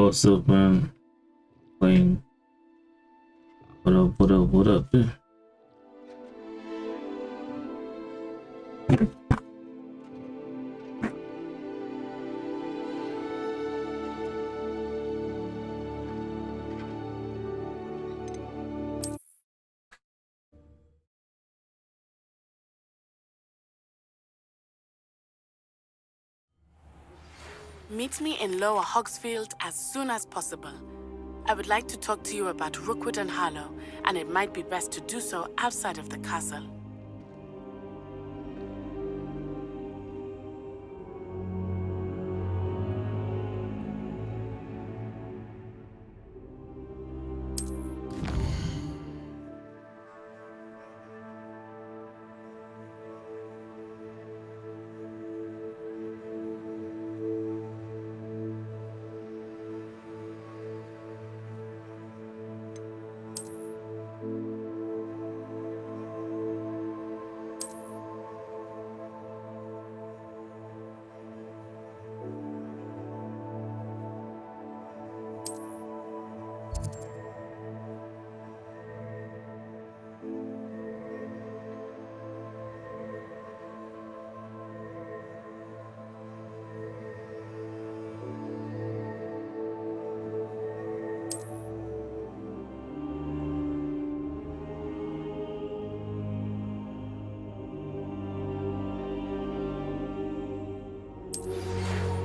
what's up, man? Playing. What up, dude? Meet me in Lower Hogsfield as soon as possible. I would like to talk to you about Rookwood and Harlow, and it might be best to do so outside of the castle.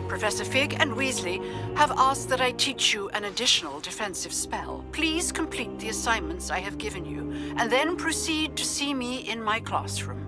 Professor Fig and Weasley have asked that I teach you an additional defensive spell. Please complete the assignments I have given you, and then proceed to see me in my classroom.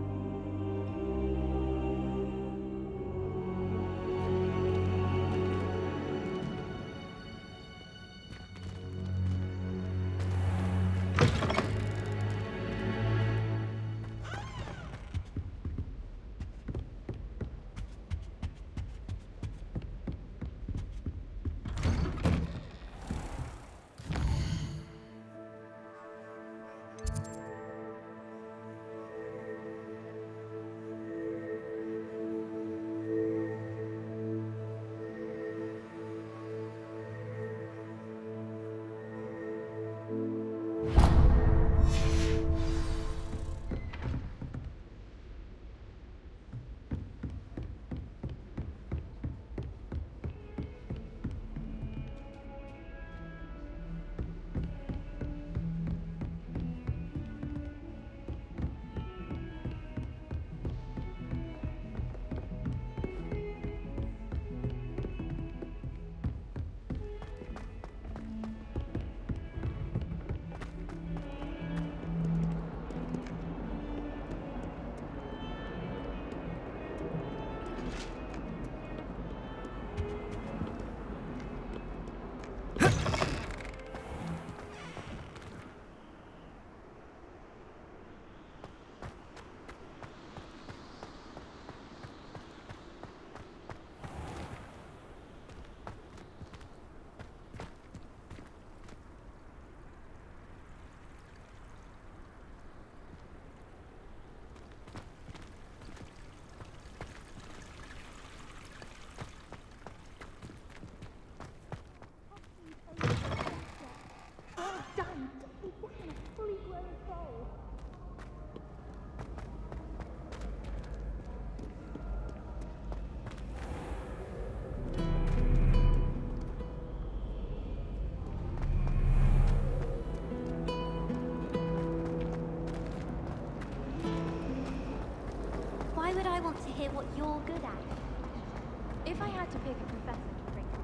Why would I want to hear what you're good at? If I had to pick a professor to bring up.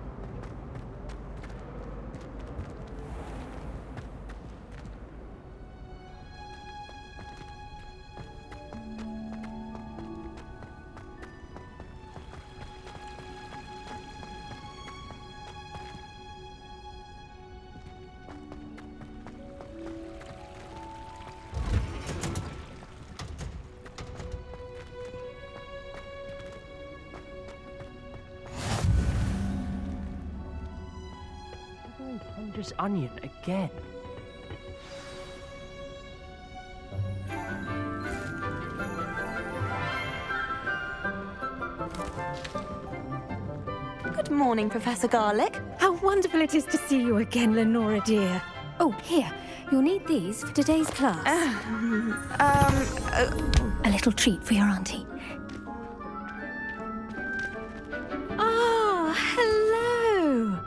Tender's onion again. Good morning, Professor Garlick. How wonderful it is to see you again, Lenora dear. Oh, here. You'll need these for today's class. A little treat for your auntie. Ah, hello.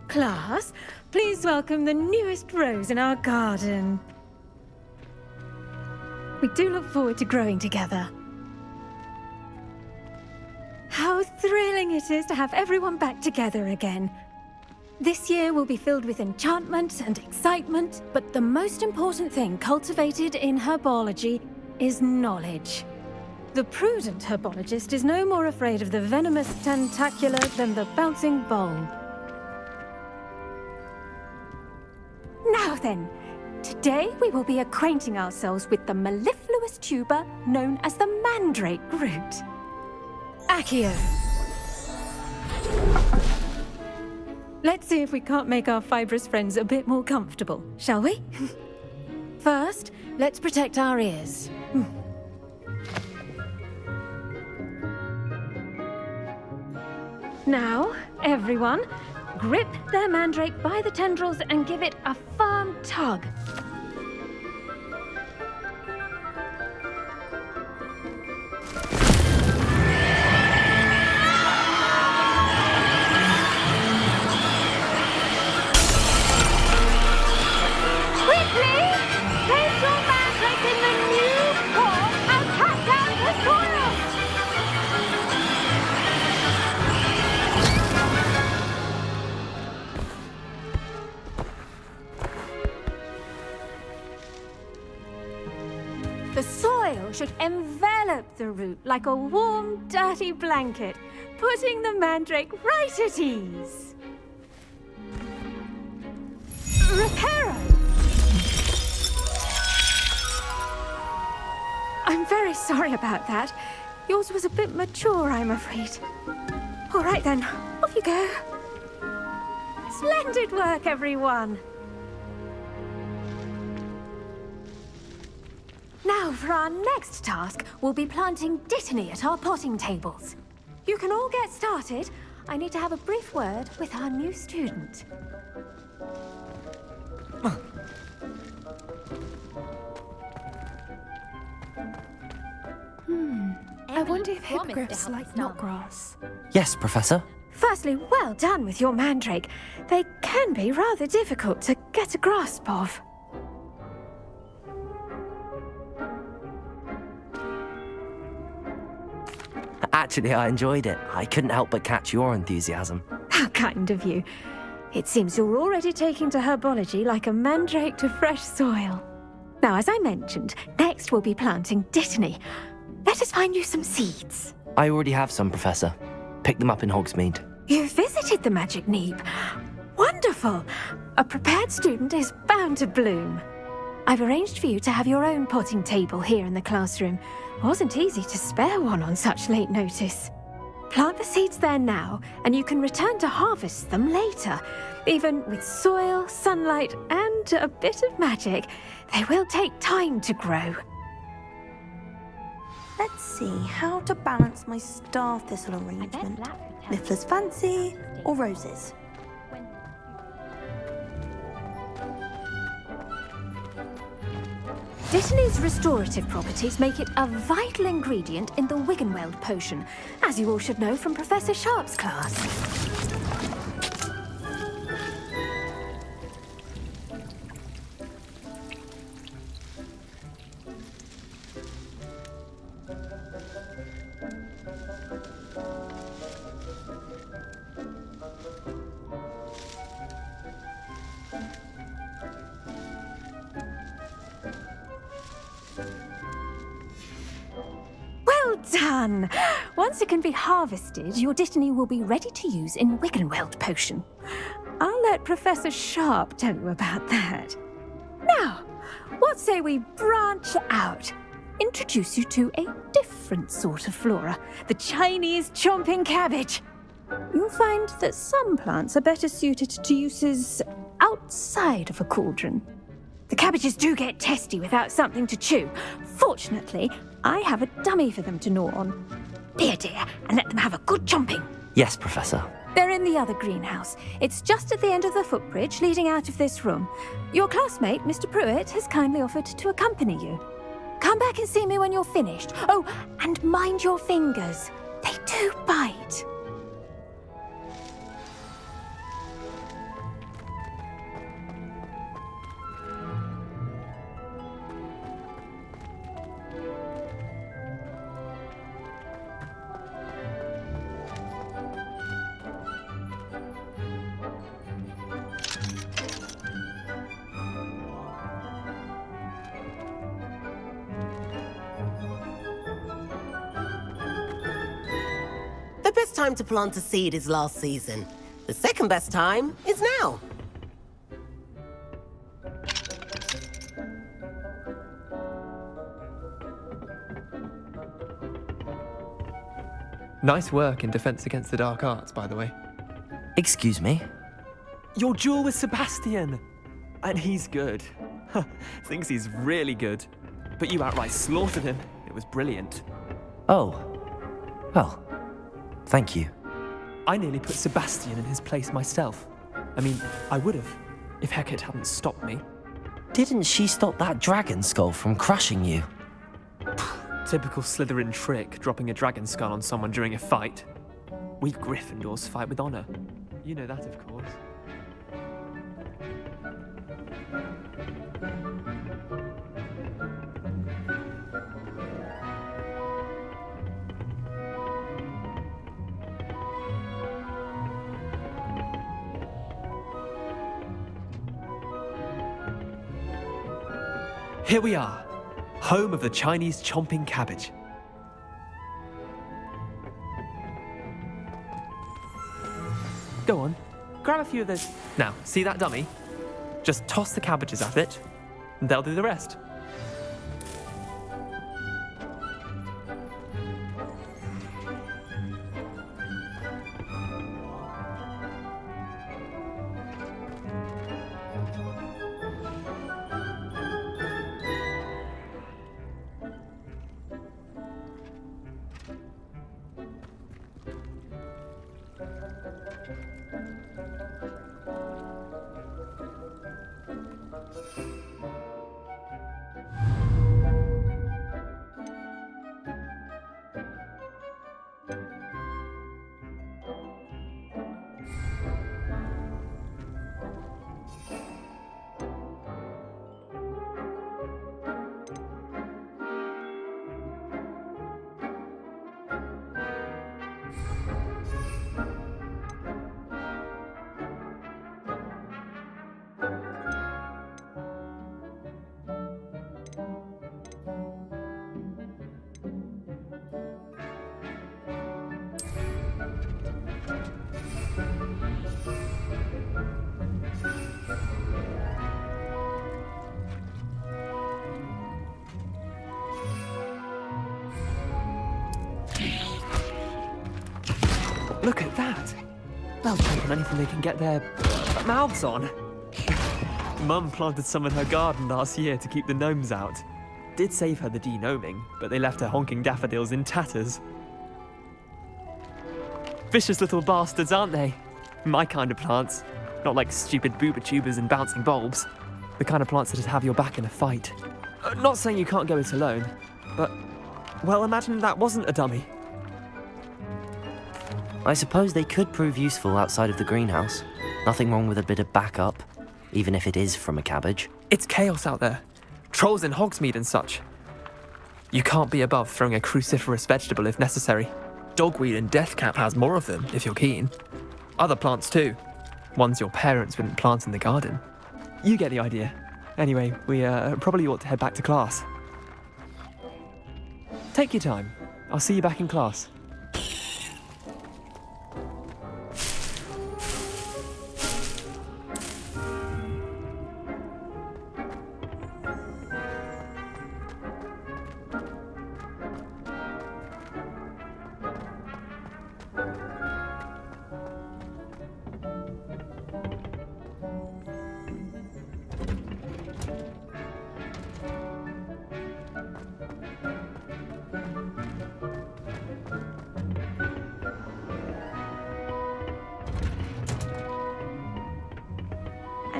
Class, please welcome the newest rose in our garden. We do look forward to growing together. How thrilling it is to have everyone back together again. This year will be filled with enchantment and excitement, but the most important thing cultivated in herbology is knowledge. The prudent herbologist is no more afraid of the venomous tentacula than the bouncing bulb. Now then, today we will be acquainting ourselves with the mellifluous tuber known as the mandrake root. Accio. Let's see if we can't make our fibrous friends a bit more comfortable, shall we? First, let's protect our ears. Now, everyone, grip their mandrake by the tendrils and give it a firm tug. The soil should envelop the root like a warm, dirty blanket, putting the mandrake right at ease. Reparo! I'm very sorry about that. Yours was a bit mature, I'm afraid. All right then, off you go. Splendid work, everyone. Now, for our next task, we'll be planting dittany at our potting tables. You can all get started. I need to have a brief word with our new student. I wonder if hippogriffs like knotgrass. Yes, Professor. Firstly, well done with your mandrake. They can be rather difficult to get a grasp of. Actually, I enjoyed it. I couldn't help but catch your enthusiasm. How kind of you. It seems you're already taking to herbology like a mandrake to fresh soil. Now, as I mentioned, next we'll be planting dittany. Let us find you some seeds. I already have some, Professor. Pick them up in Hogsmeade. You visited the Magic Neep. Wonderful. A prepared student is bound to bloom. I've arranged for you to have your own potting table here in the classroom. Wasn't easy to spare one on such late notice. Plant the seeds there now, and you can return to harvest them later. Even with soil, sunlight, and a bit of magic, they will take time to grow. Let's see how to balance my star thistle arrangement. Niffler's fancy or roses? Dittany's restorative properties make it a vital ingredient in the Wiggenweld potion, as you all should know from Professor Sharp's class. Well done! Once it can be harvested, your dittany will be ready to use in Wiggenweld potion. I'll let Professor Sharp tell you about that. Now, what say we branch out? Introduce you to a different sort of flora, the Chinese chomping cabbage. You'll find that some plants are better suited to uses outside of a cauldron. The cabbages do get testy without something to chew. Fortunately, I have a dummy for them to gnaw on. Be a dear and let them have a good chomping. Yes, Professor. They're in the other greenhouse. It's just at the end of the footbridge leading out of this room. Your classmate, Mr. Pruitt, has kindly offered to accompany you. Come back and see me when you're finished. Oh, and mind your fingers. They do bite. The best time to plant a seed is last season. The second best time is now. Nice work in Defense Against the Dark Arts, by the way. Excuse me? Your duel with Sebastian! And he's good. Thinks he's really good. But you outright slaughtered him. It was brilliant. Oh. Well, thank you. I nearly put Sebastian in his place myself. I mean, I would have, if Hecate hadn't stopped me. Didn't she stop that dragon skull from crushing you? Typical Slytherin trick, dropping a dragon skull on someone during a fight. We Gryffindors fight with honor. You know that, of course. Here we are, home of the Chinese chomping cabbage. Go on, grab a few of those. Now, see that dummy? Just toss the cabbages at it, and they'll do the rest. Look at that! They'll jump on anything they can get their mouths on. Mum planted some in her garden last year to keep the gnomes out. Did save her the de-gnoming, but they left her honking daffodils in tatters. Vicious little bastards, aren't they? My kind of plants. Not like stupid booba tubers and bouncing bulbs. The kind of plants that'd have your back in a fight. Not saying you can't go it alone, but, well, imagine that wasn't a dummy. I suppose they could prove useful outside of the greenhouse. Nothing wrong with a bit of backup, even if it is from a cabbage. It's chaos out there. Trolls in Hogsmeade and such. You can't be above throwing a cruciferous vegetable if necessary. Dogweed and deathcap has more of them, if you're keen. Other plants too. Ones your parents wouldn't plant in the garden. You get the idea. Anyway, we probably ought to head back to class. Take your time. I'll see you back in class.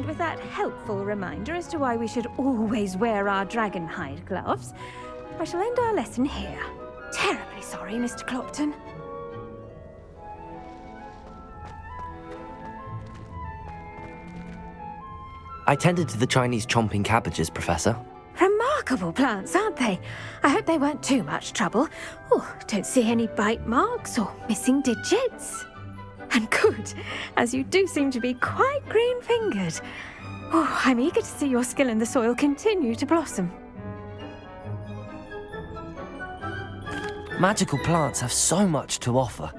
and with that helpful reminder as to why we should always wear our dragonhide gloves, I shall end our lesson here. Terribly sorry, Mr. Clopton. I tended to the Chinese chomping cabbages, Professor. Remarkable plants, aren't they? I hope they weren't too much trouble. Oh, don't see any bite marks or missing digits. And good, as you do seem to be quite green-fingered. Oh, I'm eager to see your skill in the soil continue to blossom. Magical plants have so much to offer.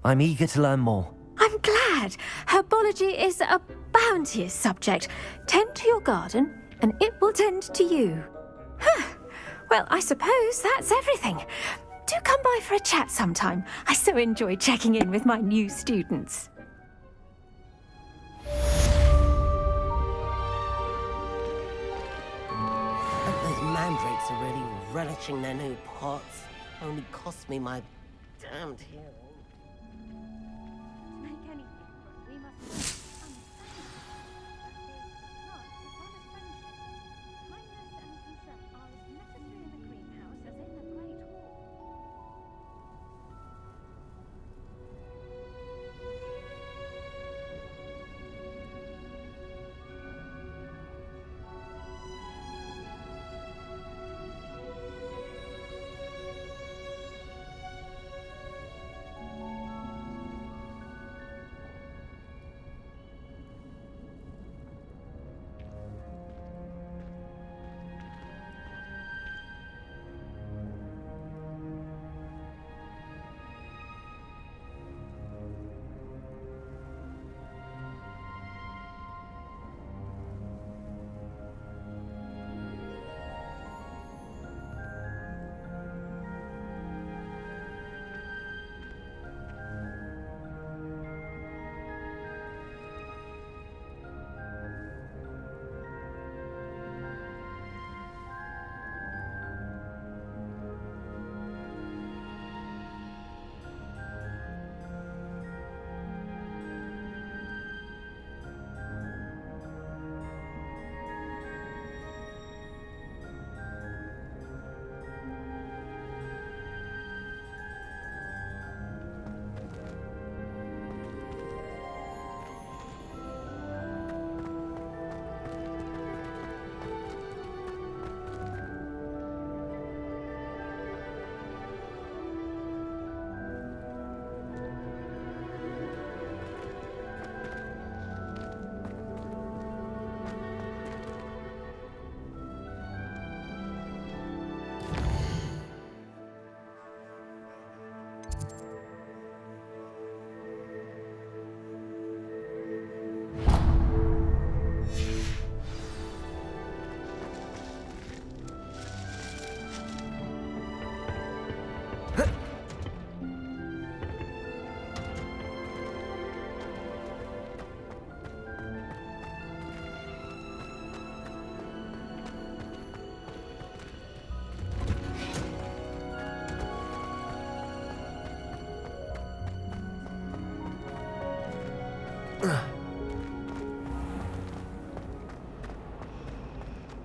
I'm eager to learn more. I'm glad. Herbology is a bounteous subject. Tend to your garden, and it will tend to you. Huh. Well, I suppose that's everything. Do come by for a chat sometime. I so enjoy checking in with my new students. Those mandrakes are really relishing their new pots. Only cost me my damned hearing.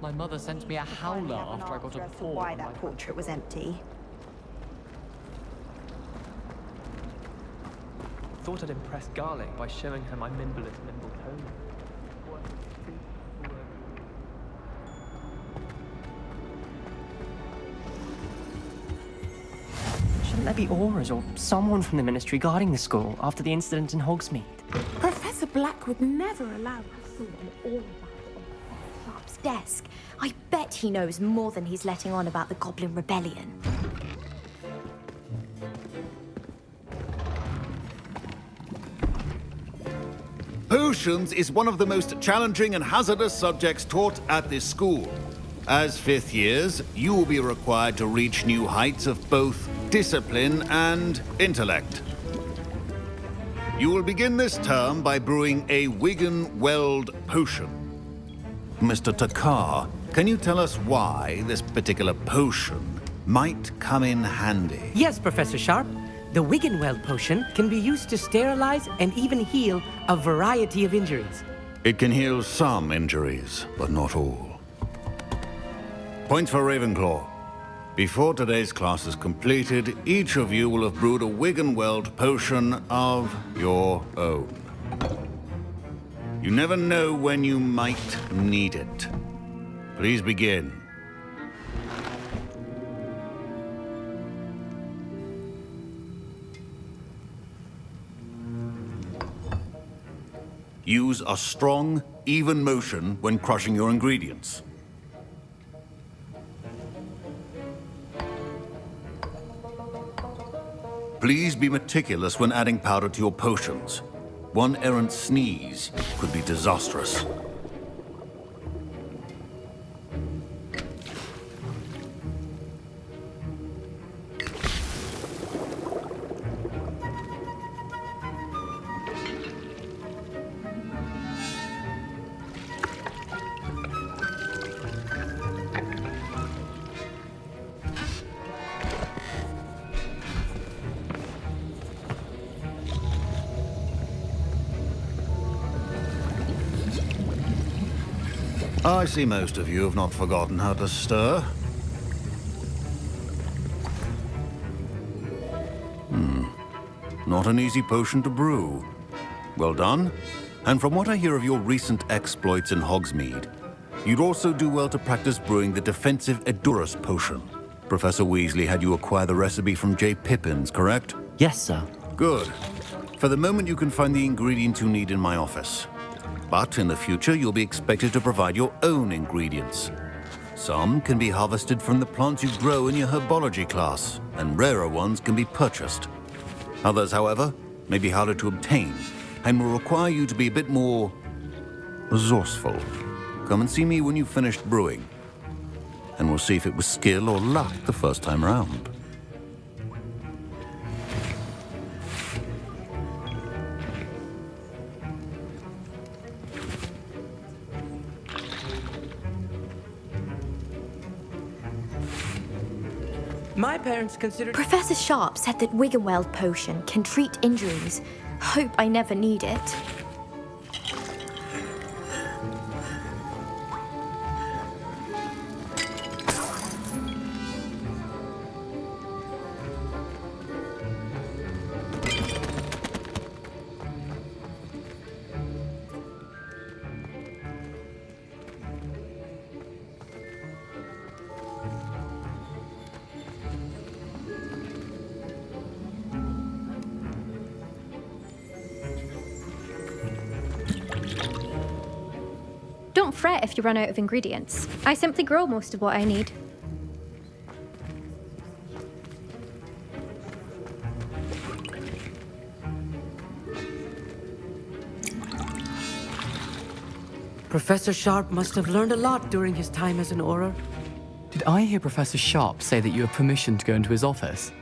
My mother sent me a howler after I got a paw. Why that portrait was empty. Thought I'd impress Garlic by showing her my nimblest nimble tone. Shouldn't there be auras or someone from the ministry guarding the school after the incident in Hogsmeade? Professor Black would never allow us to all about it on Professor Sharp's desk. I bet he knows more than he's letting on about the Goblin Rebellion. Potions is one of the most challenging and hazardous subjects taught at this school. As fifth years, you will be required to reach new heights of both discipline and intellect. You will begin this term by brewing a Wigan-Weld potion. Mr. Takar, can you tell us why this particular potion might come in handy? Yes, Professor Sharp. The Wiggenweld potion can be used to sterilize and even heal a variety of injuries. It can heal some injuries, but not all. Points for Ravenclaw. Before today's class is completed, each of you will have brewed a Wiggenweld potion of your own. You never know when you might need it. Please begin. Use a strong, even motion when crushing your ingredients. Please be meticulous when adding powder to your potions. One errant sneeze could be disastrous. I see most of you have not forgotten how to stir. Not an easy potion to brew. Well done. And from what I hear of your recent exploits in Hogsmeade, you'd also do well to practice brewing the defensive Edurus potion. Professor Weasley had you acquire the recipe from J. Pippins, correct? Yes, sir. Good. For the moment, you can find the ingredients you need in my office. But in the future, you'll be expected to provide your own ingredients. Some can be harvested from the plants you grow in your herbology class, and rarer ones can be purchased. Others, however, may be harder to obtain, and will require you to be a bit more resourceful. Come and see me when you've finished brewing, and we'll see if it was skill or luck the first time around. My parents considered... Professor Sharp said that Wiggenweld potion can treat injuries. Hope I never need it. Don't fret if you run out of ingredients. I simply grow most of what I need. Professor Sharp must have learned a lot during his time as an Auror. Did I hear Professor Sharp say that you have permission to go into his office?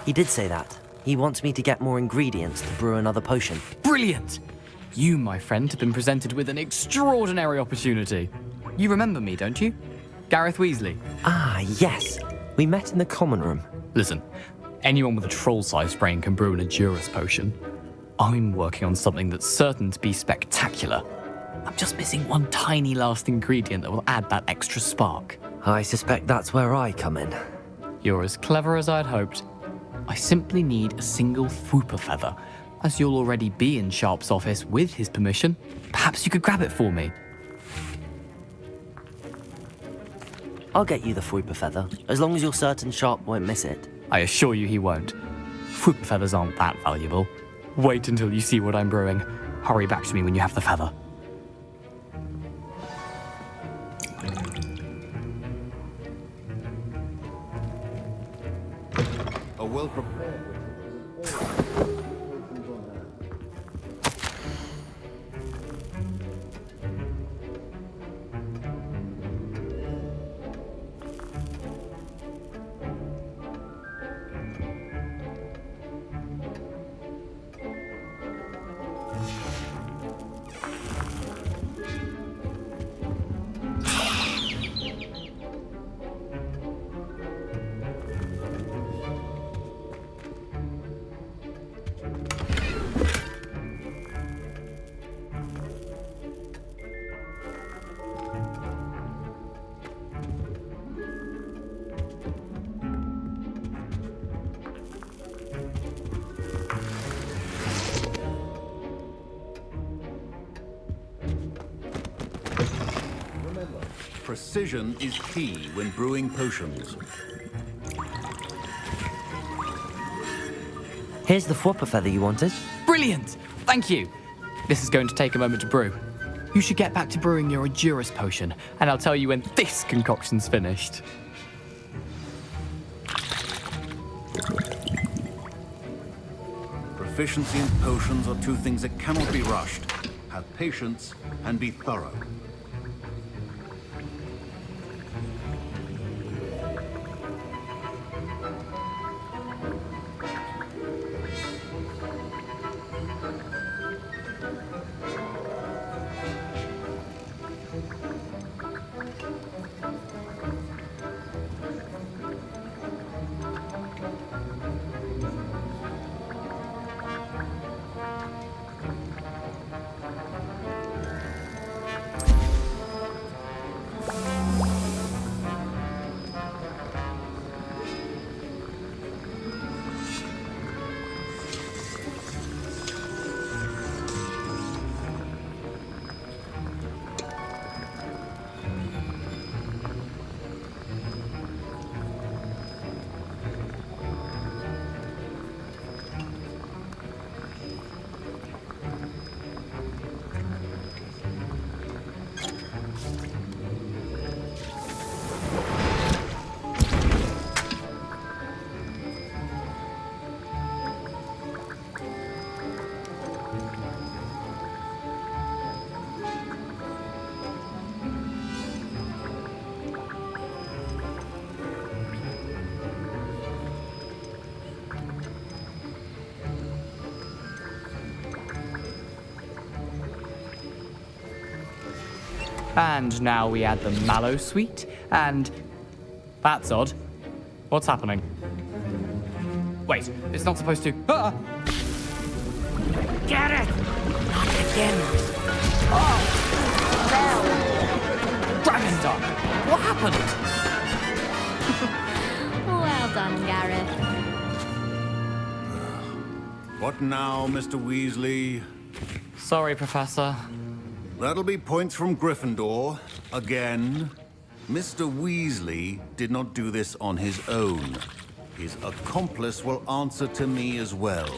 He did say that. He wants me to get more ingredients to brew another potion. Brilliant! You, my friend, have been presented with an extraordinary opportunity. You remember me, don't you? Gareth Weasley. Ah, yes. We met in the common room. Listen, anyone with a troll-sized brain can brew an Edurus potion. I'm working on something that's certain to be spectacular. I'm just missing one tiny last ingredient that will add that extra spark. I suspect that's where I come in. You're as clever as I'd hoped. I simply need a single Fwooper feather. As you'll already be in Sharp's office with his permission, perhaps you could grab it for me. I'll get you the Fwooper feather, as long as you're certain Sharp won't miss it. I assure you he won't. Fwooper feathers aren't that valuable. Wait until you see what I'm brewing. Hurry back to me when you have the feather. A well-prepared... Precision is key when brewing potions. Here's the flopper feather you wanted. Brilliant! Thank you! This is going to take a moment to brew. You should get back to brewing your Endurus potion, and I'll tell you when this concoction's finished. Proficiency and potions are two things that cannot be rushed. Have patience and be thorough. And now we add the mallow sweet, and... That's odd. What's happening? Wait, it's not supposed to... Ah! Get it! Not again. Oh! Dragonstar! What happened? Well done, Gareth. What now, Mr. Weasley? Sorry, Professor. That'll be points from Gryffindor. Again. Mr. Weasley did not do this on his own. His accomplice will answer to me as well.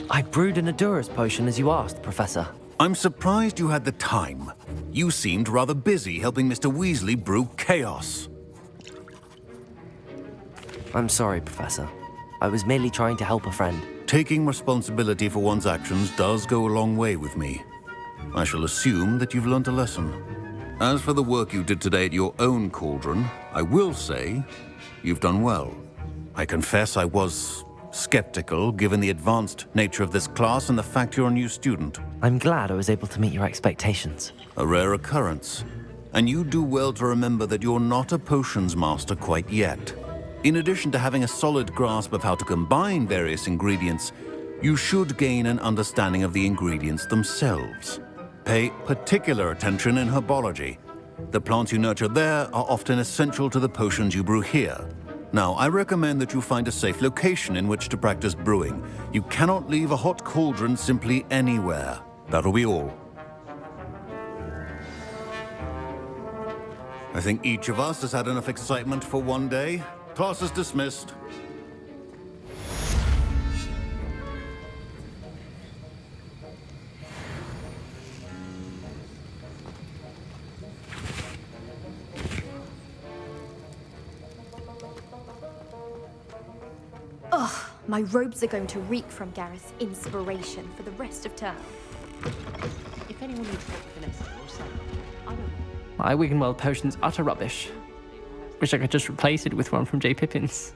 I brewed an Endurus potion as you asked, Professor. I'm surprised you had the time. You seemed rather busy helping Mr. Weasley brew chaos. I'm sorry, Professor. I was merely trying to help a friend. Taking responsibility for one's actions does go a long way with me. I shall assume that you've learnt a lesson. As for the work you did today at your own cauldron, I will say you've done well. I confess I was skeptical, given the advanced nature of this class and the fact you're a new student. I'm glad I was able to meet your expectations. A rare occurrence. And you do well to remember that you're not a potions master quite yet. In addition to having a solid grasp of how to combine various ingredients, you should gain an understanding of the ingredients themselves. Pay particular attention in herbology. The plants you nurture there are often essential to the potions you brew here. Now, I recommend that you find a safe location in which to practice brewing. You cannot leave a hot cauldron simply anywhere. That'll be all. I think each of us has had enough excitement for one day. Class is dismissed. Ugh, my robes are going to reek from Gareth's inspiration for the rest of term. If anyone needs help finessing or something, I don't know. My Wiggenweld potion's utter rubbish. Wish I could just replace it with one from J. Pippin's.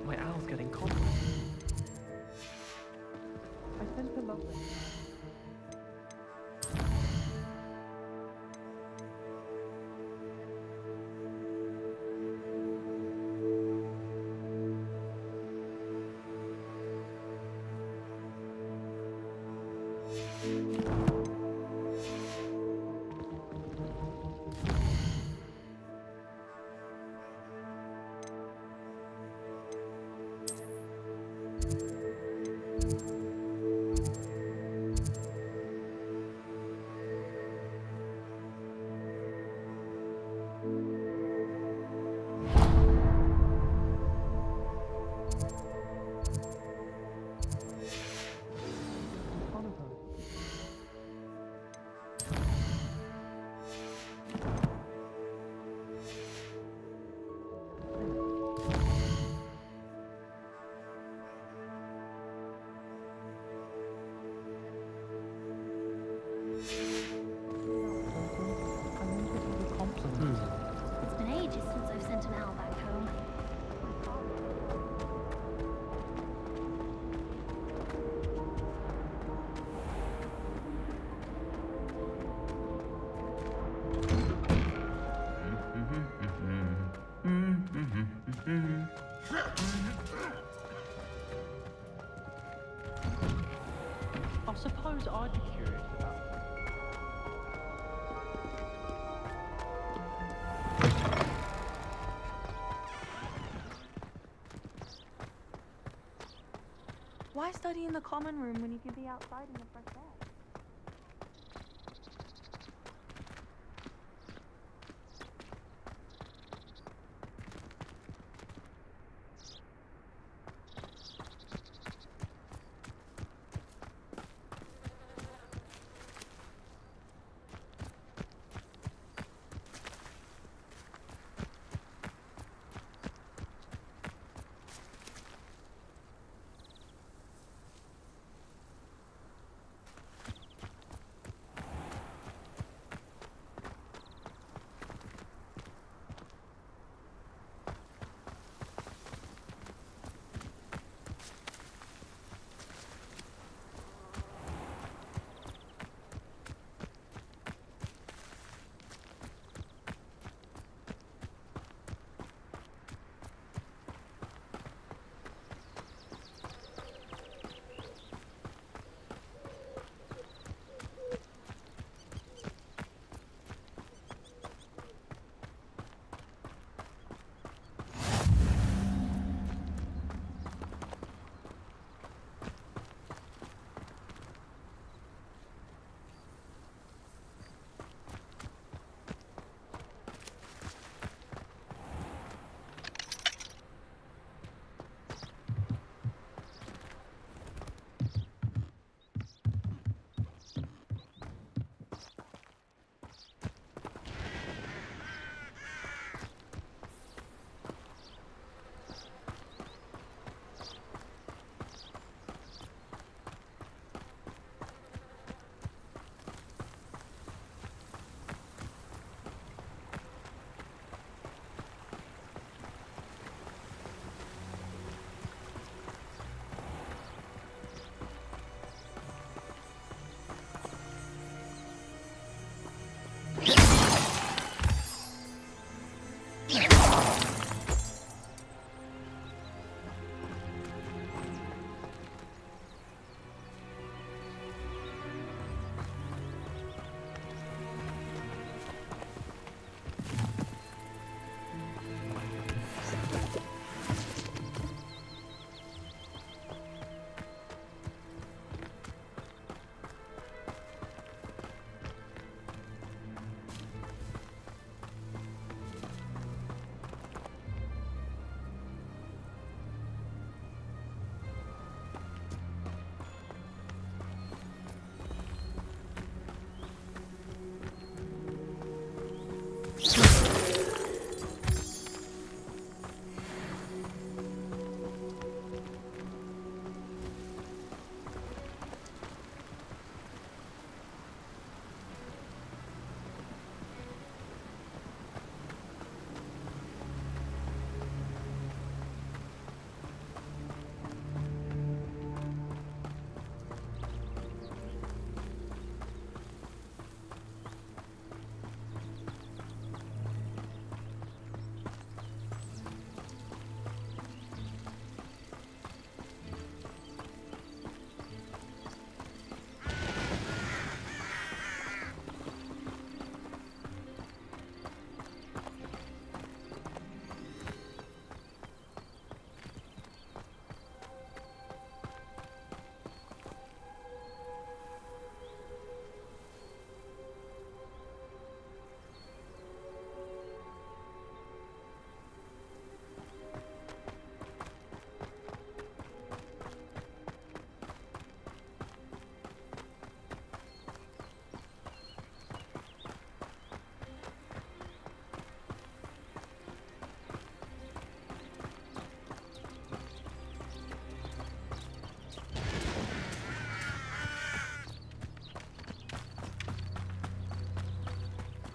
My owl's getting cold. I sent a lovely. It's been ages since I've sent an owl back home. I suppose I'd be curious about. Why study in the common room when you can be outside in the fresh air?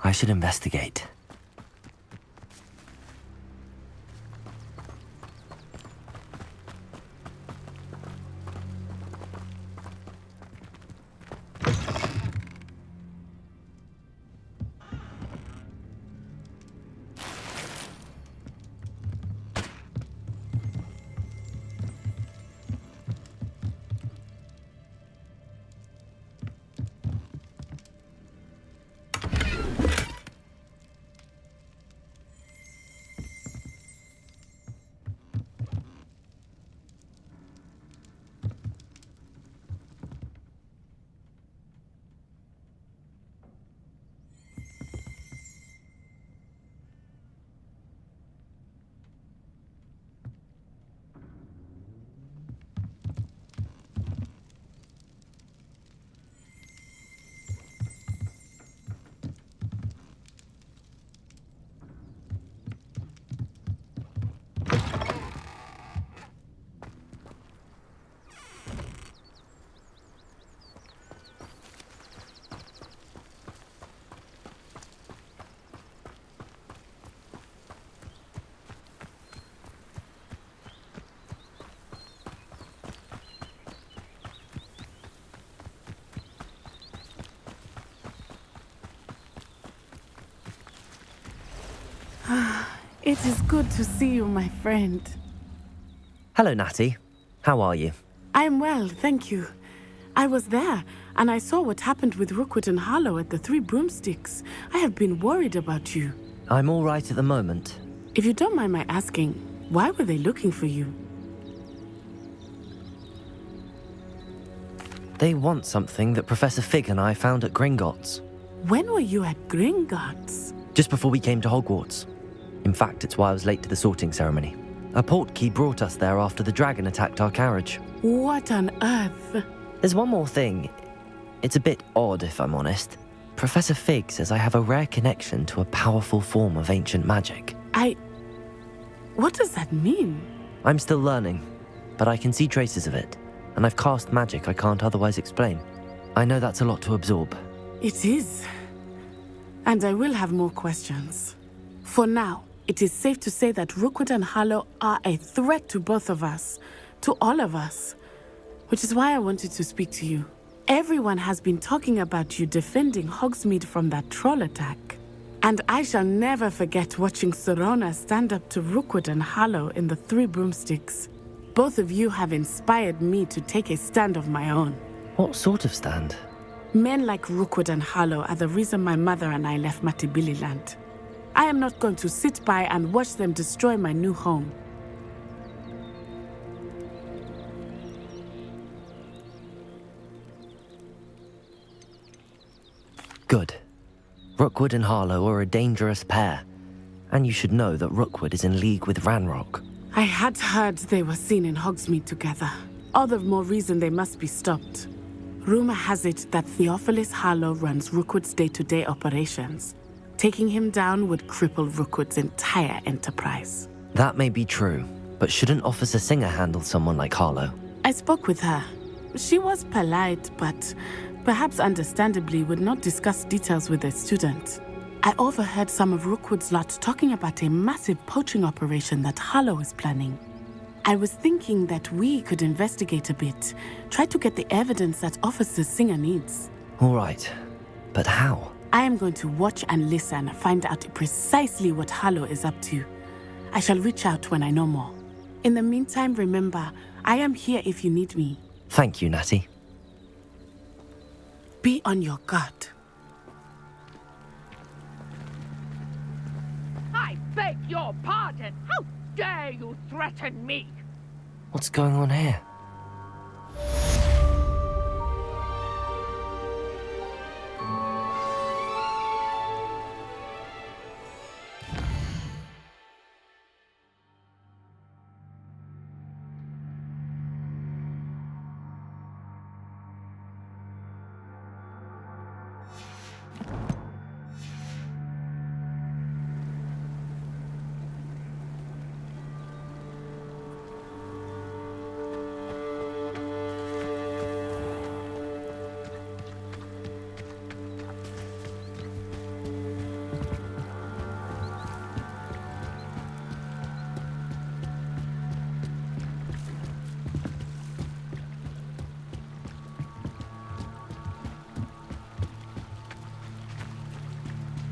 I should investigate. It is good to see you, my friend. Hello, Natty. How are you? I'm well, thank you. I was there, and I saw what happened with Rookwood and Harlow at the Three Broomsticks. I have been worried about you. I'm all right at the moment. If you don't mind my asking, why were they looking for you? They want something that Professor Fig and I found at Gringotts. When were you at Gringotts? Just before we came to Hogwarts. In fact, it's why I was late to the sorting ceremony. A portkey brought us there after the dragon attacked our carriage. What on earth? There's one more thing. It's a bit odd, if I'm honest. Professor Fig says I have a rare connection to a powerful form of ancient magic. What does that mean? I'm still learning, but I can see traces of it, and I've cast magic I can't otherwise explain. I know that's a lot to absorb. It is. And I will have more questions. For now, it is safe to say that Rookwood and Harlow are a threat to both of us, to all of us, which is why I wanted to speak to you. Everyone has been talking about you defending Hogsmeade from that troll attack. And I shall never forget watching Sorona stand up to Rookwood and Harlow in the Three Broomsticks. Both of you have inspired me to take a stand of my own. What sort of stand? Men like Rookwood and Harlow are the reason my mother and I left Matibililand. I am not going to sit by and watch them destroy my new home. Good. Rookwood and Harlow are a dangerous pair, and you should know that Rookwood is in league with Ranrock. I had heard they were seen in Hogsmeade together. All the more reason they must be stopped. Rumor has it that Theophilus Harlow runs Rookwood's day-to-day operations. Taking him down would cripple Rookwood's entire enterprise. That may be true, but shouldn't Officer Singer handle someone like Harlow? I spoke with her. She was polite, but perhaps understandably would not discuss details with a student. I overheard some of Rookwood's lot talking about a massive poaching operation that Harlow is planning. I was thinking that we could investigate a bit, try to get the evidence that Officer Singer needs. All right, but how? I am going to watch and listen, find out precisely what Harlow is up to. I shall reach out when I know more. In the meantime, remember, I am here if you need me. Thank you, Natty. Be on your guard. I beg your pardon. How dare you threaten me? What's going on here?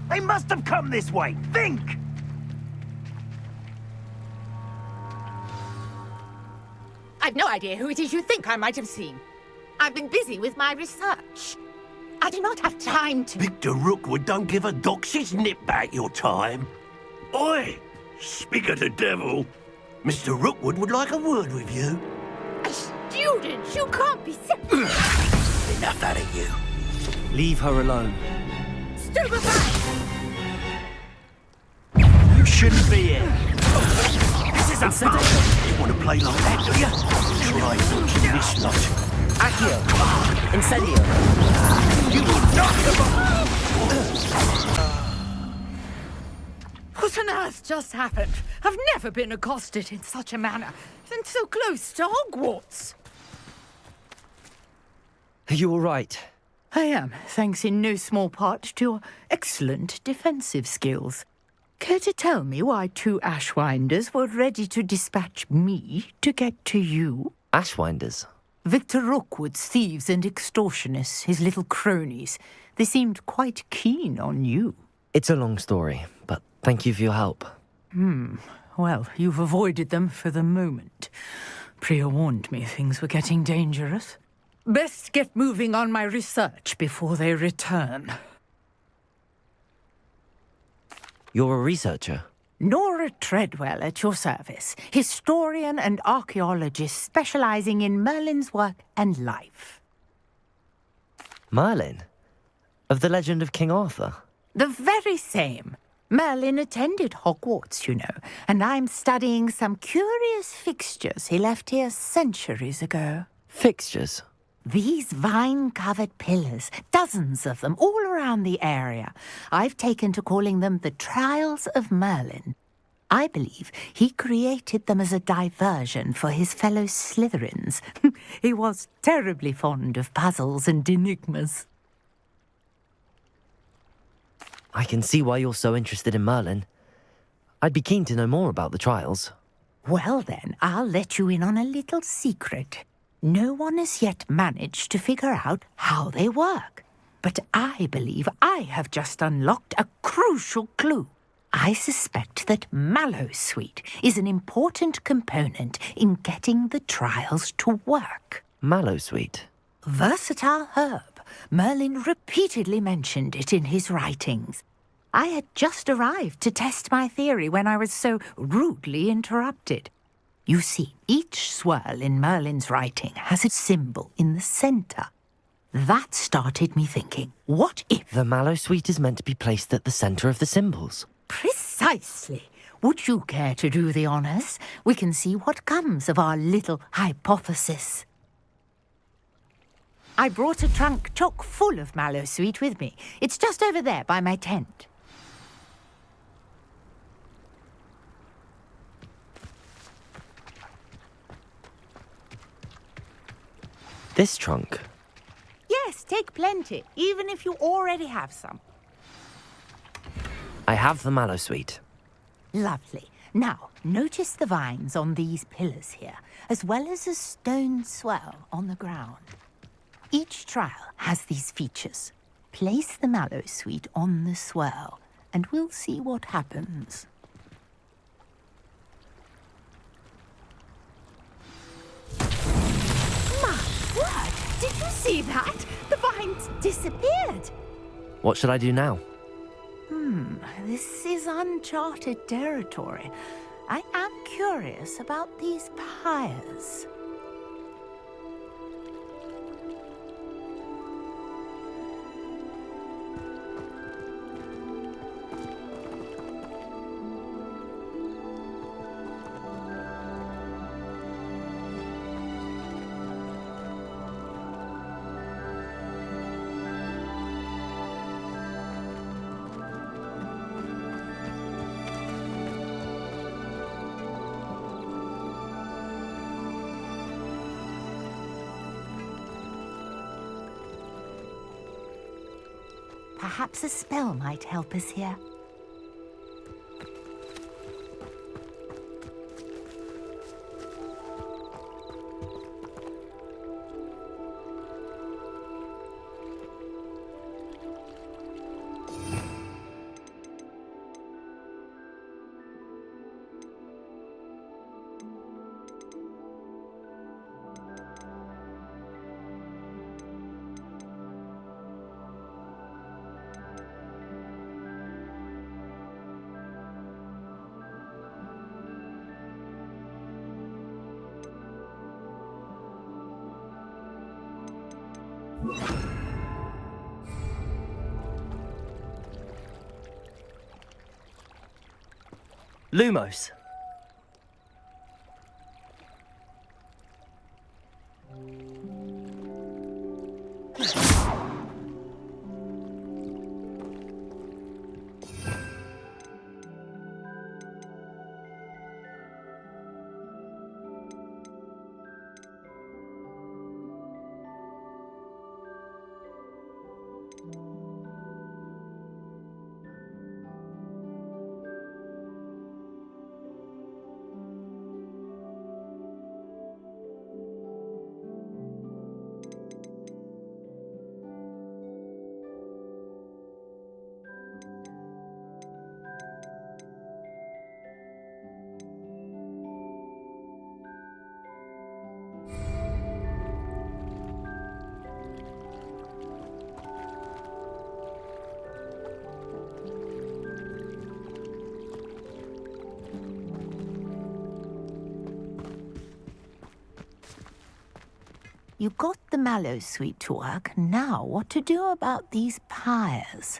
They must have come this way. Think! I've no idea who it is you think I might have seen. I've been busy with my research. I do not have time to... Victor Rookwood don't give a doxy's nip back your time. Oi! Speak of the devil. Mr. Rookwood would like a word with you. A student? You can't be... Enough out of you. Leave her alone. Stupefy! You shouldn't be here. This is a fight. You want to play like that, do you? Try dodging this lot. Accio. Incendio. You will not What on earth just happened? I've never been accosted in such a manner, and so close to Hogwarts. Are you all right? I am, thanks in no small part to your excellent defensive skills. Care to tell me why 2 Ashwinders were ready to dispatch me to get to you? Ashwinders? Victor Rookwood's thieves and extortionists, his little cronies. They seemed quite keen on you. It's a long story, but thank you for your help. Well, you've avoided them for the moment. Priya warned me things were getting dangerous. Best get moving on my research before they return. You're a researcher? Nora Treadwell at your service, historian and archaeologist specializing in Merlin's work and life. Merlin? Of the legend of King Arthur? The very same. Merlin attended Hogwarts, you know, and I'm studying some curious fixtures he left here centuries ago. Fixtures? These vine-covered pillars, dozens of them, all around the area. I've taken to calling them the Trials of Merlin. I believe he created them as a diversion for his fellow Slytherins. He was terribly fond of puzzles and enigmas. I can see why you're so interested in Merlin. I'd be keen to know more about the trials. Well then, I'll let you in on a little secret. No one has yet managed to figure out how they work. But I believe I have just unlocked a crucial clue. I suspect that Mallowsweet is an important component in getting the trials to work. Mallowsweet? Versatile herb. Merlin repeatedly mentioned it in his writings. I had just arrived to test my theory when I was so rudely interrupted. You see, each swirl in Merlin's writing has a symbol in the centre. That started me thinking, what if... The Mallowsweet is meant to be placed at the centre of the symbols. Precisely. Would you care to do the honours? We can see what comes of our little hypothesis. I brought a trunk chock full of Mallowsweet with me. It's just over there by my tent. This trunk? Yes, take plenty, even if you already have some. I have the Mallowsweet. Lovely. Now, notice the vines on these pillars here, as well as a stone swell on the ground. Each trial has these features. Place the Mallowsweet on the swirl, and we'll see what happens. My word! Did you see that? The vines disappeared! What should I do now? This is uncharted territory. I am curious about these pyres. Perhaps a spell might help us here. Lumos. You got the mallow suite to work. Now, what to do about these pyres?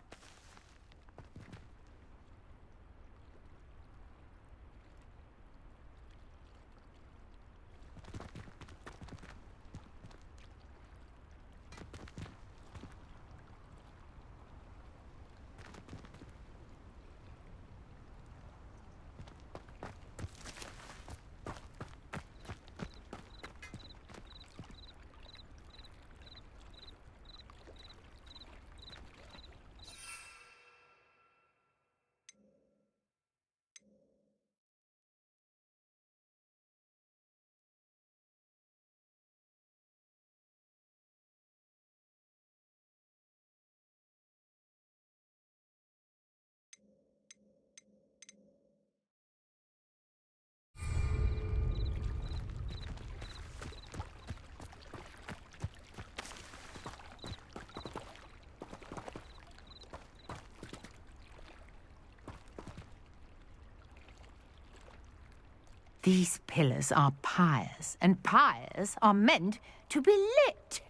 These pillars are pyres, and pyres are meant to be lit.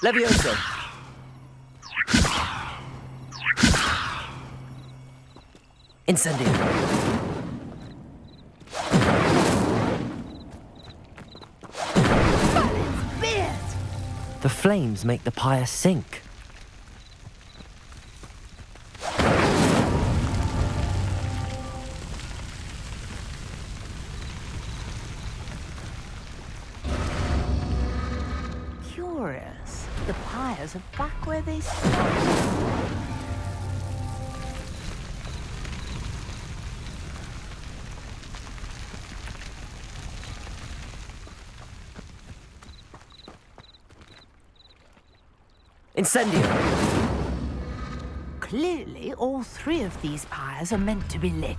Levioso. Incendio. The flames make the pyre sink. Curious. The pyres are back where they started. Incendio. Clearly, all three of these pyres are meant to be lit.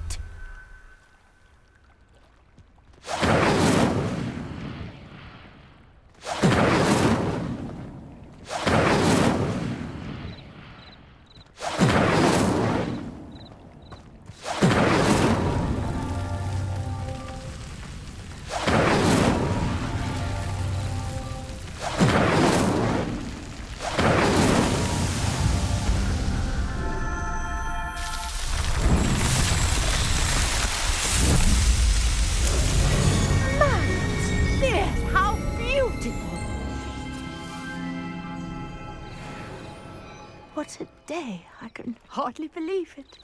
What a day. I can hardly believe it.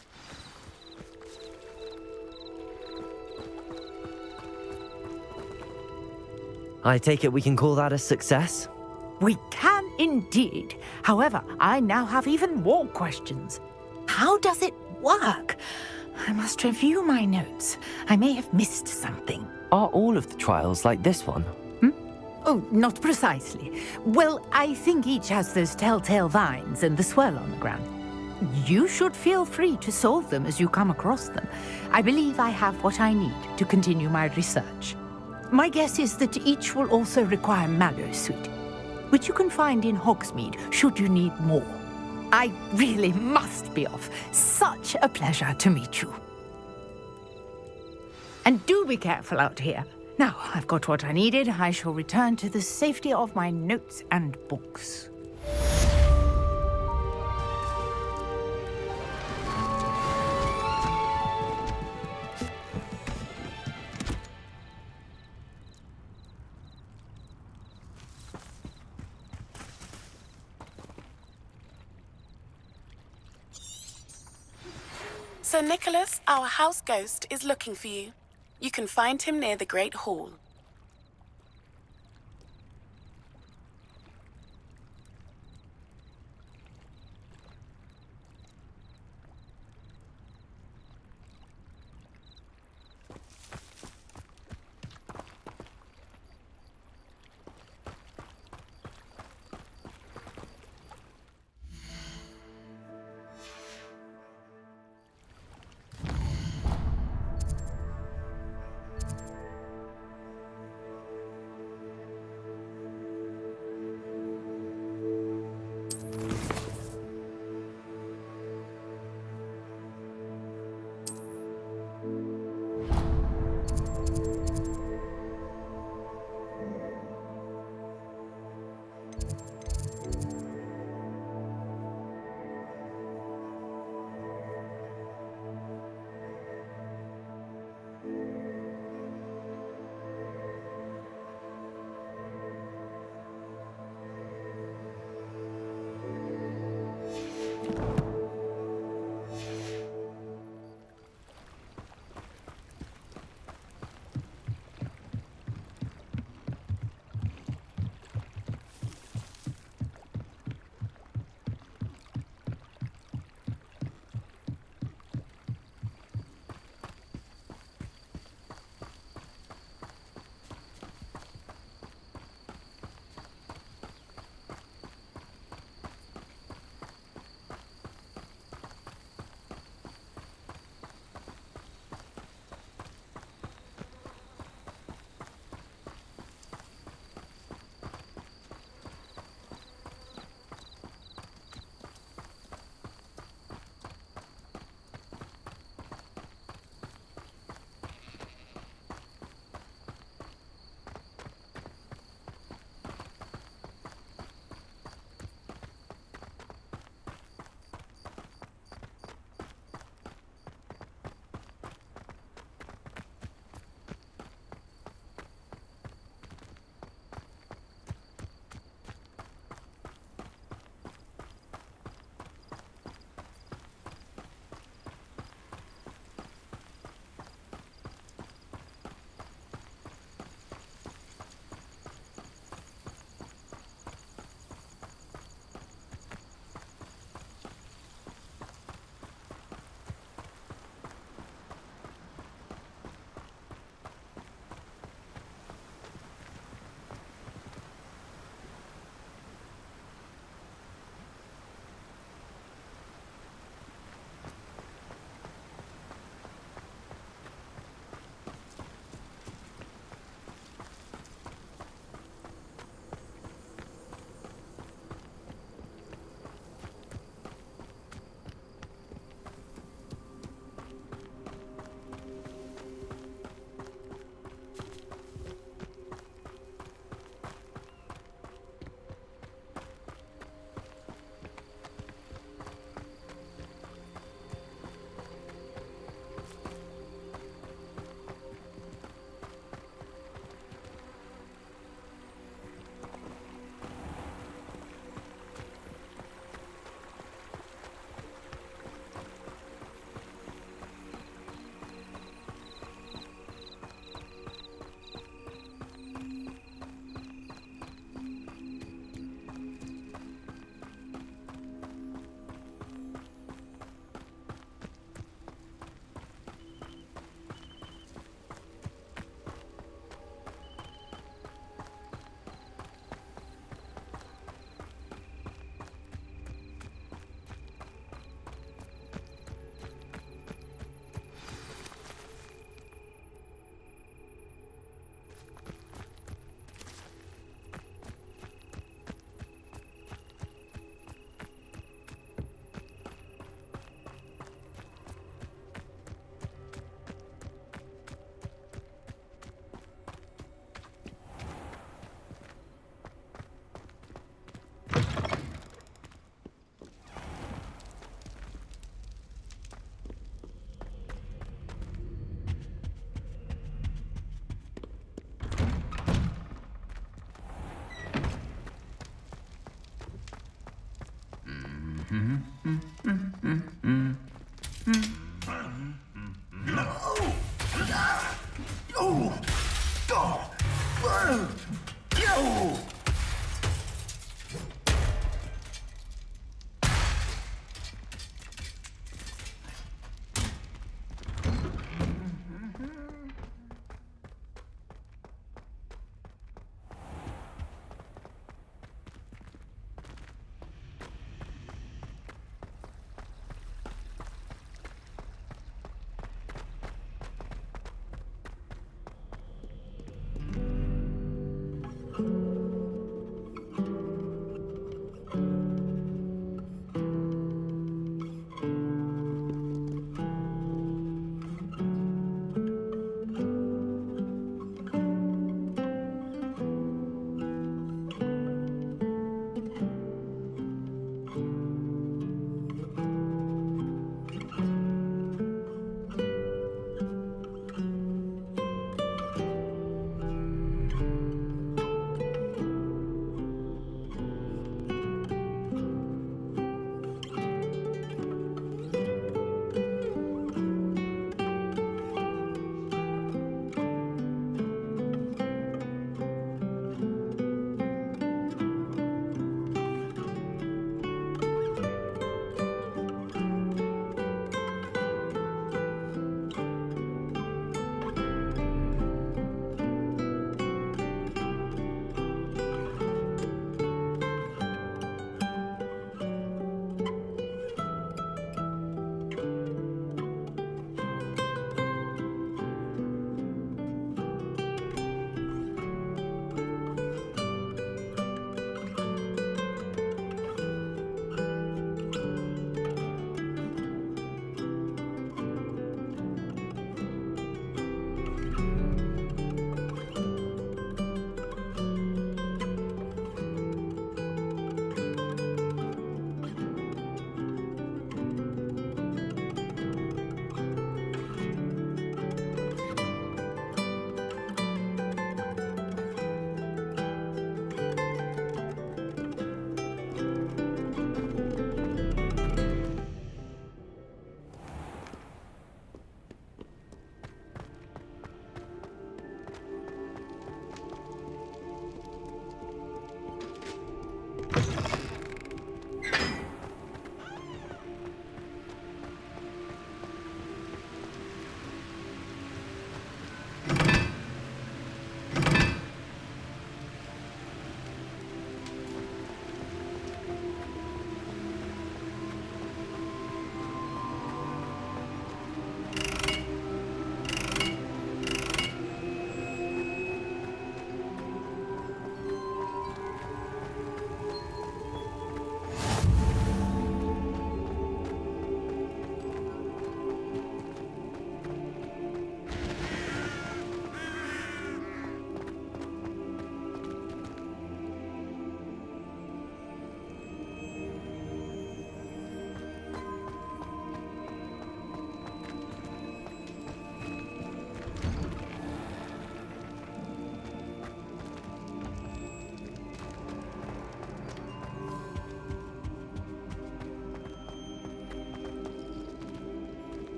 I take it we can call that a success? We can indeed. However, I now have even more questions. How does it work? I must review my notes. I may have missed something. Are all of the trials like this one? Oh, not precisely. Well, I think each has those telltale vines and the swirl on the ground. You should feel free to solve them as you come across them. I believe I have what I need to continue my research. My guess is that each will also require mallow suit, which you can find in Hogsmeade should you need more. I really must be off. Such a pleasure to meet you. And do be careful out here. Now, I've got what I needed. I shall return to the safety of my notes and books. Sir Nicholas, our house ghost, is looking for you. You can find him near the Great Hall.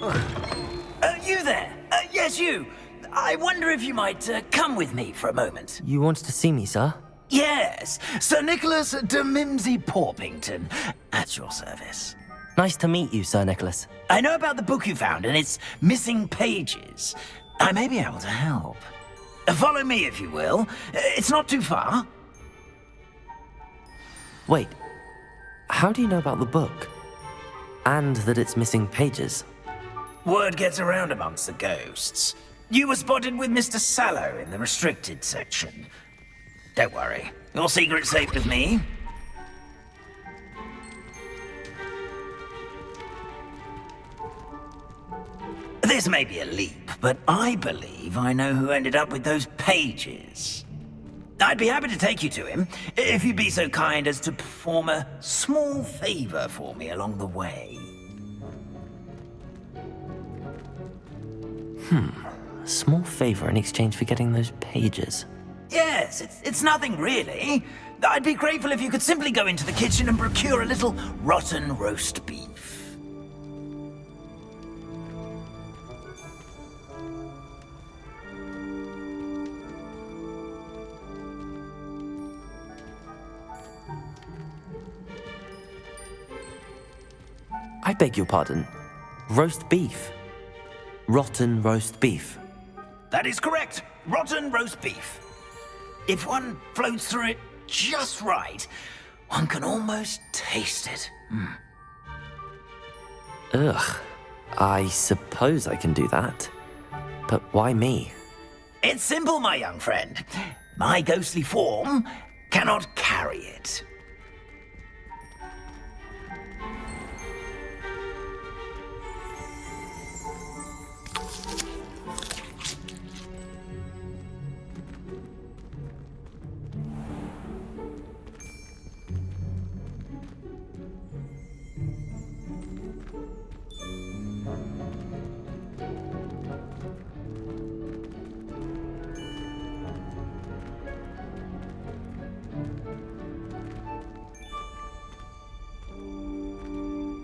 You there? Yes, you. I wonder if you might come with me for a moment. You wanted to see me, sir? Yes, Sir Nicholas de Mimsy Porpington, at your service. Nice to meet you, Sir Nicholas. I know about the book you found and its missing pages. I may be able to help. Follow me, if you will. It's not too far. Wait, how do you know about the book? And that it's missing pages? Word gets around amongst the ghosts. You were spotted with Mr. Sallow in the restricted section. Don't worry, your secret's safe with me. This may be a leap, but I believe I know who ended up with those pages. I'd be happy to take you to him, if you'd be so kind as to perform a small favor for me along the way. A small favor in exchange for getting those pages. Yes, it's nothing really. I'd be grateful if you could simply go into the kitchen and procure a little rotten roast beef. I beg your pardon. Roast beef. Rotten roast beef. That is correct. Rotten roast beef. If one floats through it just right, one can almost taste it. Ugh. I suppose I can do that. But why me? It's simple, my young friend. My ghostly form cannot carry it.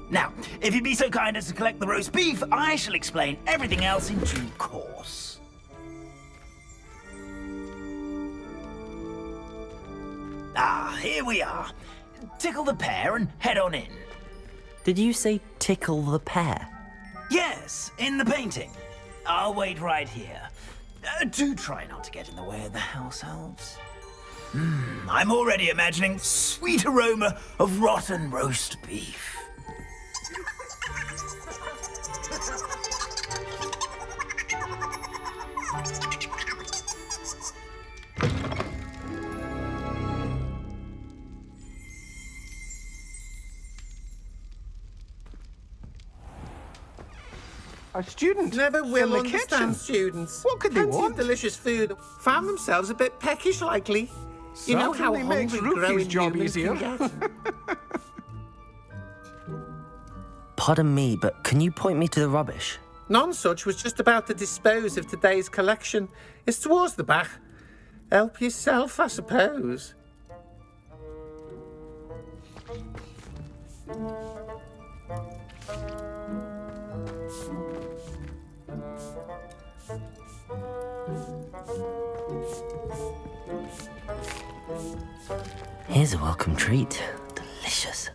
Now, if you'd be so kind as to collect the roast beef, I shall explain everything else in due course. Ah, here we are. Tickle the pear and head on in. Did you say tickle the pear? Yes, in the painting. I'll wait right here. Do try not to get in the way of the house elves. I'm already imagining sweet aroma of rotten roast beef. A student Never will in the understand kitchen. students. What could they Plenty of want? delicious food. Found themselves a bit peckish, likely. You know how Certainly makes hungry Rookie's growing job humans easier. can get. Pardon me, but can you point me to the rubbish? Nonsuch was just about to dispose of today's collection. It's towards the back. Help yourself, I suppose. Here's a welcome treat. Delicious.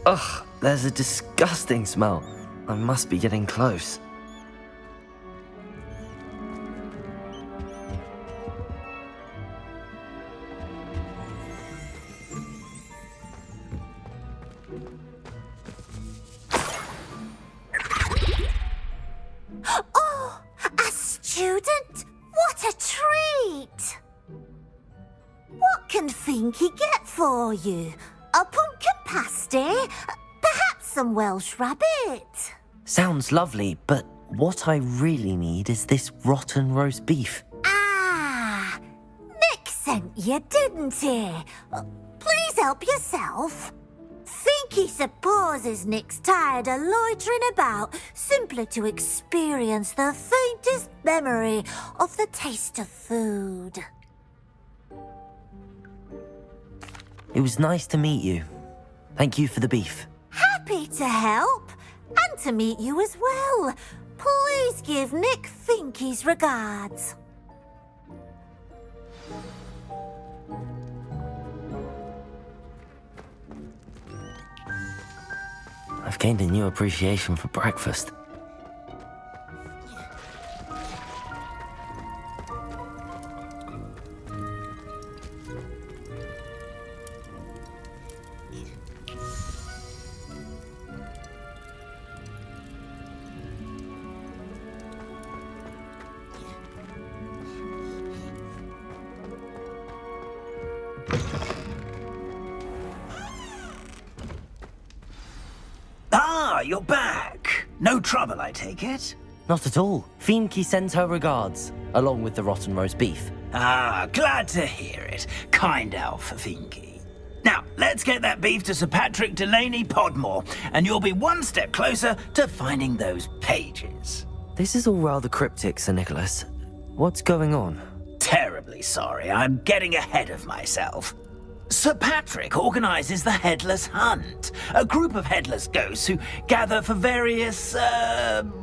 Ugh, there's a disgusting smell. I must be getting close. Oh, a student? What a treat! What can Finky get for you? A pumpkin pasty? Perhaps some Welsh rabbit? Sounds lovely, but what I really need is this rotten roast beef. Ah, Nick sent you, didn't he? Please help yourself. Finky supposes Nick's tired of loitering about simply to experience the faintest memory of the taste of food. It was nice to meet you. Thank you for the beef. Happy to help, and to meet you as well. Please give Nick Finky's regards. I've gained a new appreciation for breakfast. Ah, you're back. No trouble, I take it? Not at all. Finky sends her regards, along with the rotten roast beef. Ah, glad to hear it. Kind elf, Finky. Now, let's get that beef to Sir Patrick Delaney Podmore, and you'll be one step closer to finding those pages. This is all rather cryptic, Sir Nicholas. What's going on? Terribly sorry, I'm getting ahead of myself. Sir Patrick organises the Headless Hunt, a group of headless ghosts who gather for various,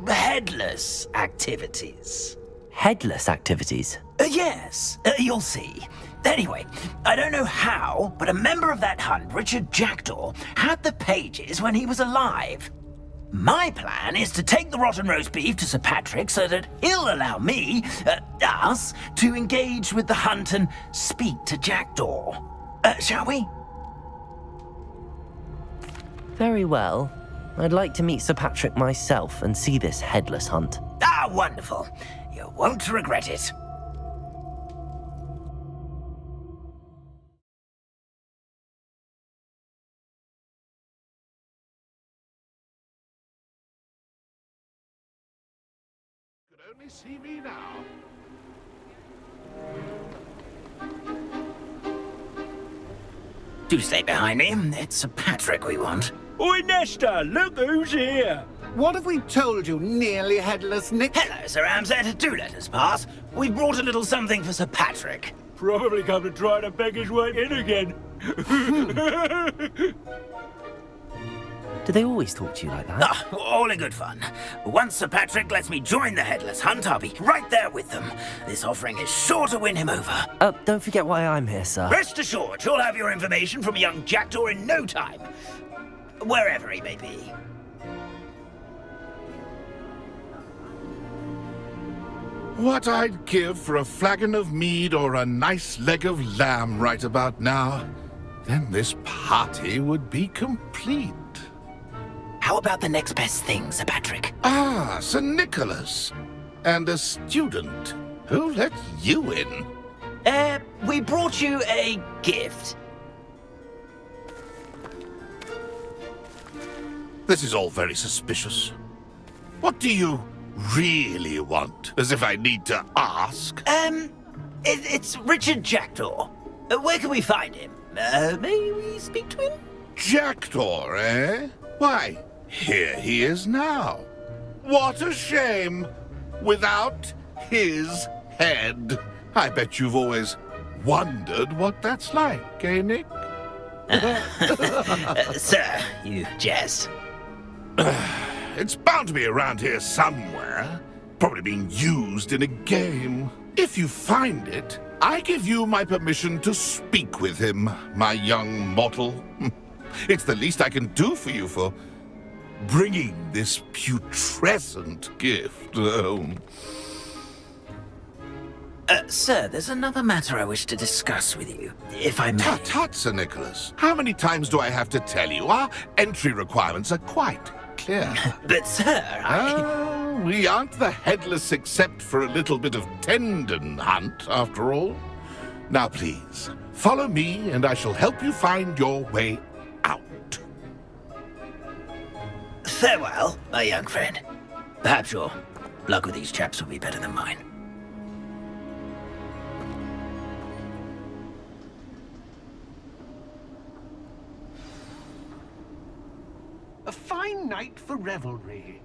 headless activities. Headless activities? Yes, you'll see. Anyway, I don't know how, but a member of that hunt, Richard Jackdaw, had the pages when he was alive. My plan is to take the rotten roast beef to Sir Patrick so that he'll allow me, us, to engage with the hunt and speak to Jackdaw. Shall we? Very well. I'd like to meet Sir Patrick myself and see this headless hunt. Ah, wonderful. You won't regret it. You could only see me now. Do stay behind me. It's Sir Patrick we want. Oi, Nesta, look who's here. What have we told you, nearly headless Nick? Hello, Sir Ramsett. Do let us pass. We've brought a little something for Sir Patrick. Probably come to try to beg his way in again. Do they always talk to you like that? Ah, all in good fun. Once Sir Patrick lets me join the Headless Hunt, I'll be right there with them. This offering is sure to win him over. Don't forget why I'm here, sir. Rest assured, you'll have your information from a young Jackdaw in no time. Wherever he may be. What I'd give for a flagon of mead or a nice leg of lamb right about now. Then this party would be complete. How about the next best thing, Sir Patrick? Ah, Sir Nicholas. And a student. Who let you in? We brought you a gift. This is all very suspicious. What do you really want? As if I need to ask. It's Richard Jackdaw. Where can we find him? May we speak to him? Jackdaw, eh? Why, here he is now. What a shame. Without his head. I bet you've always wondered what that's like, eh, Nick? Sir, you jest. It's bound to be around here somewhere. Probably being used in a game. If you find it, I give you my permission to speak with him, my young mortal. It's the least I can do for you for bringing this putrescent gift home. Sir, there's another matter I wish to discuss with you, if I may. Tut, tut, Sir Nicholas. How many times do I have to tell you? Our entry requirements are quite clear. But, sir, we aren't the headless except for a little bit of tendon hunt, after all. Now please, follow me and I shall help you find your way out. Farewell, my young friend. Perhaps your luck with these chaps will be better than mine. A fine night for revelry.